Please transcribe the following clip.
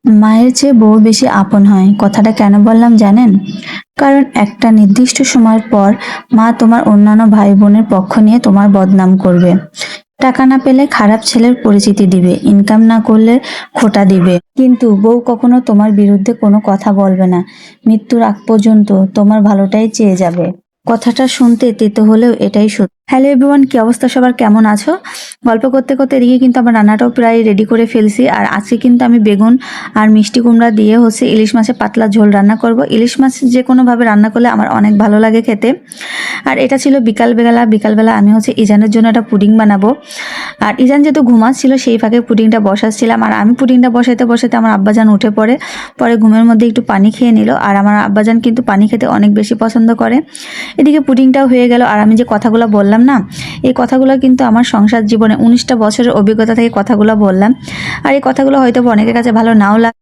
মায়ের চেয়ে বউ বেশি আপন হয়, কথাটা কেন বললাম জানেন? কারণ একটা নির্দিষ্ট সময়ের পর মা তোমার অন্যান্য ভাই বোনের পক্ষ নিয়ে তোমার বদনাম করবে। টাকা না পেলে খারাপ ছেলের পরিচিতি দিবে, ইনকাম না করলে খোঁটা দিবে, কিন্তু বউ কখনো তোমার বিরুদ্ধে কোনো কথা বলবে না। মৃত্যুর আগ পর্যন্ত তোমার ভালোটাই চেয়ে যাবে। কথাটা শুনতে তেতো হলেও এটাই সত্যি। হ্যালো এভরিওয়ান, কি অবস্থা সবার, কেমন আছো? গল্প করতে করতে এদিকে কিন্তু আমার রান্নাটাও প্রায় রেডি করে ফেলছি। আর আজকে কিন্তু আমি বেগুন আর মিষ্টি কুমড়া দিয়ে ইলিশ মাছের পাতলা ঝোল রান্না করব। ইলিশ মাছ যে কোনোভাবে রান্না করলে আমার অনেক ভালো লাগে খেতে। আর এটা ছিল বিকালবেলা আমি ইজানের জন্য একটা পুডিং বানাবো। আর ইজান যেহেতু ঘুমাচ্ছিল সেই ফাঁকে পুডিংটা বসাচ্ছিলাম। আর আমি পুডিংটা বসাইতে বসাইতে আমার আব্বাজান উঠে পড়ে। পরে ঘুমের মধ্যে একটু পানি খেয়ে নিল। আর আমার আব্বাজান কিন্তু পানি খেতে অনেক বেশি পছন্দ করে। এদিকে পুডিংটাও হয়ে গেল। আর আমি যে কথাগুলো বললাম না, এই কথাগুলো কিন্তু আমার সংসার জীবনে 19টা বছরের অভিজ্ঞতা থেকে কথাগুলো বললাম। আর এই কথাগুলো হয়তো অনেকের কাছে ভালো নাও লাগে।